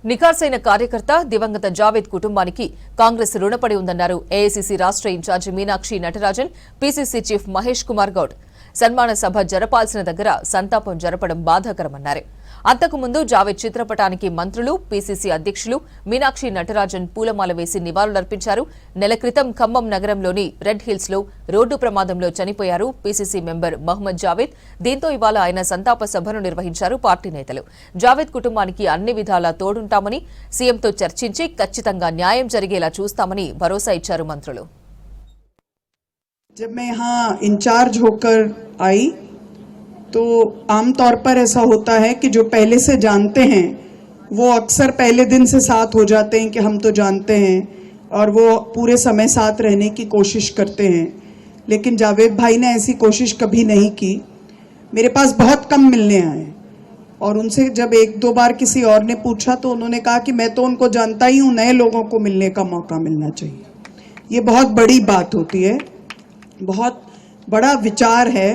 నికార్సైన కార్యకర్త దివంగత జావేద్ కుటుంబానికి కాంగ్రెస్ రుణపడి ఉందన్నారు ఏఐసీసీ రాష్ట్ర incharge Meenakshi Natarajan, PCC chief Mahesh Kumar Goud. సన్మాన సభ జరపాల్సిన దగ్గర సంతాపం జరపడం బాధాకరమన్నారు. అంతకుముందు జావేద్ చిత్రపటానికి మంత్రులు, పీసీసీ అధ్యక్షులు మీనాక్షి నటరాజన్ పూలమాల వేసి నివాళులర్పించారు. నెల క్రితం ఖమ్మం నగరంలోని రెడ్ హిల్స్ లో రోడ్డు ప్రమాదంలో చనిపోయారు పీసీసీ మెంబర్ మహ్మద్ జావేద్. దీంతో ఇవాళ ఆయన సంతాప సభను నిర్వహించారు పార్టీ నేతలు. జావేద్ కుటుంబానికి అన్ని విధాలా తోడుంటామని, సీఎంతో చర్చించి ఖచ్చితంగా న్యాయం జరిగేలా చూస్తామని భరోసా ఇచ్చారు మంత్రులు. जब मैं यहाँ इंचार्ज होकर आई तो आमतौर पर ऐसा होता है कि जो पहले से जानते हैं वो अक्सर पहले दिन से साथ हो जाते हैं कि हम तो जानते हैं और वो पूरे समय साथ रहने की कोशिश करते हैं। लेकिन जावेद भाई ने ऐसी कोशिश कभी नहीं की। मेरे पास बहुत कम मिलने आए और उनसे जब एक दो बार किसी और ने पूछा तो उन्होंने कहा कि मैं तो उनको जानता ही हूँ, नए लोगों को मिलने का मौका मिलना चाहिए। ये बहुत बड़ी बात होती है, बहुत बड़ा विचार है।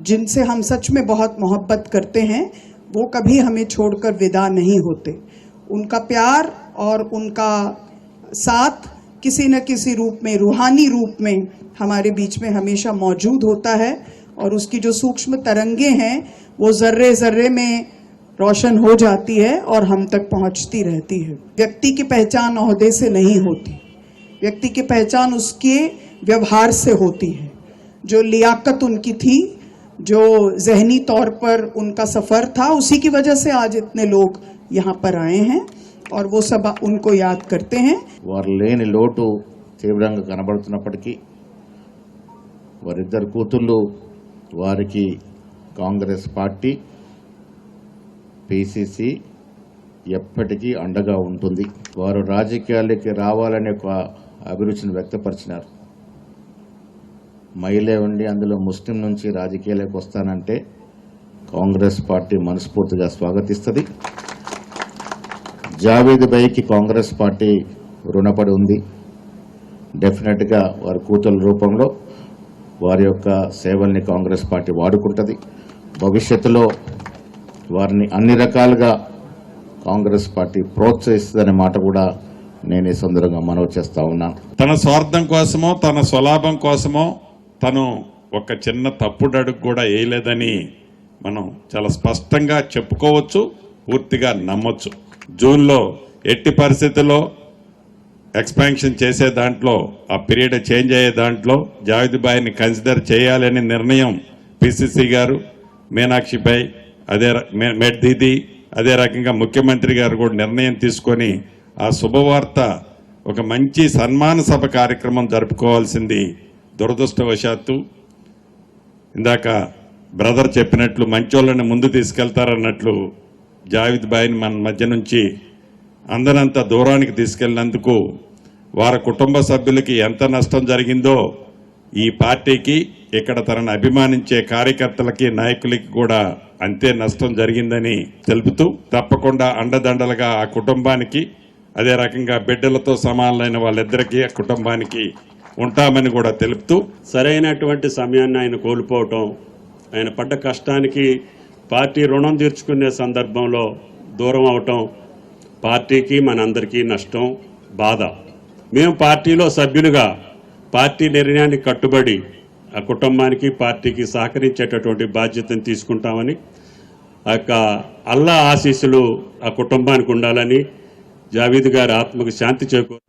जिनसे हम सच में बहुत मोहब्बत करते हैं वो कभी हमें छोड़कर विदा नहीं होते। उनका प्यार और उनका साथ किसी न किसी रूप में, रूहानी रूप में हमारे बीच में हमेशा मौजूद होता है और उसकी जो सूक्ष्म तरंगे हैं वो जर्रे जर्रे में रोशन हो जाती है और हम तक पहुंचती रहती है। व्यक्ति की पहचान ओहदे से नहीं होती, व्यक्ति की पहचान उसके व्यवहार से होती है। जो लियाकत उनकी थी, जो जहनी तौर पर उनका सफ़र था, उसी की वजह से आज इतने लोग यहाँ पर आए हैं और वो सब उनको याद करते हैं। వారు లేని లోటు తీవ్రంగా కనబడుతున్నప్పటికీ వారిద్దరు కూతుళ్ళు వారికి కాంగ్రెస్ పార్టీ, పీసీసీ ఎప్పటికీ అండగా ఉంటుంది. వారు రాజకీయాలకి రావాలనే ఒక అభిరుచిని వ్యక్తపరిచినారు. మహిళే ఉండి అందులో ముస్లిం నుంచి రాజకీయాలకు వస్తానంటే కాంగ్రెస్ పార్టీ మనస్ఫూర్తిగా స్వాగతిస్తుంది. జావేద్ భాయ్కి కాంగ్రెస్ పార్టీ రుణపడి ఉంది. డెఫినెట్గా వారి కూతుల రూపంలో వారి యొక్క సేవల్ని కాంగ్రెస్ పార్టీ వాడుకుంటుంది. భవిష్యత్తులో వారిని అన్ని రకాలుగా కాంగ్రెస్ పార్టీ ప్రోత్సహిస్తుందనే మాట కూడా నేను ఈ సందర్భంగా మనవి చేస్తా ఉన్నాను. తన స్వార్థం కోసమో తన స్వలాభం కోసమో తను ఒక చిన్న తప్పుడు అడుగు కూడా వేయలేదని మనం చాలా స్పష్టంగా చెప్పుకోవచ్చు, పూర్తిగా నమ్మొచ్చు. జూన్లో ఎట్టి పరిస్థితుల్లో ఎక్స్పాన్షన్ చేసే దాంట్లో, ఆ పీరియడ్ చేంజ్ అయ్యే దాంట్లో జావేద్ భాయ్ని కన్సిడర్ చేయాలనే నిర్ణయం పీసీసీ గారు, మీనాక్షి భాయ్, మెట్ దీదీ, అదే రకంగా ముఖ్యమంత్రి గారు కూడా నిర్ణయం తీసుకొని ఆ శుభవార్త ఒక మంచి సన్మాన సభ కార్యక్రమం జరుపుకోవాల్సింది. దురదృష్టవశాత్తు ఇందాక బ్రదర్ చెప్పినట్లు మంచోళ్ళని ముందు తీసుకెళ్తారన్నట్లు జావేద్ భాయ్ని మన మధ్య నుంచి అందనంత దూరానికి తీసుకెళ్ళినందుకు వారి కుటుంబ సభ్యులకి ఎంత నష్టం జరిగిందో ఈ పార్టీకి, ఇక్కడ తనను అభిమానించే కార్యకర్తలకి, నాయకులకి కూడా అంతే నష్టం జరిగిందని తెలుపుతూ తప్పకుండా అండదండలుగా ఆ కుటుంబానికి, అదే రకంగా బిడ్డలతో సమానమైన వాళ్ళిద్దరికీ ఆ కుటుంబానికి ఉంటామని కూడా తెలుపుతూ, సరైనటువంటి సమయాన్ని ఆయన కోల్పోవటం, ఆయన పడ్డ కష్టానికి పార్టీ రుణం తీర్చుకునే సందర్భంలో దూరం అవటం పార్టీకి మనందరికీ నష్టం, బాధ. మేము పార్టీలో సభ్యులుగా పార్టీ నిర్ణయానికి కట్టుబడి ఆ కుటుంబానికి, పార్టీకి సహకరించేటటువంటి బాధ్యతను తీసుకుంటామని, ఆ యొక్క అల్లా ఆశీస్సులు ఆ కుటుంబానికి ఉండాలని, జావేద్ గారి ఆత్మకు శాంతి చేకూరు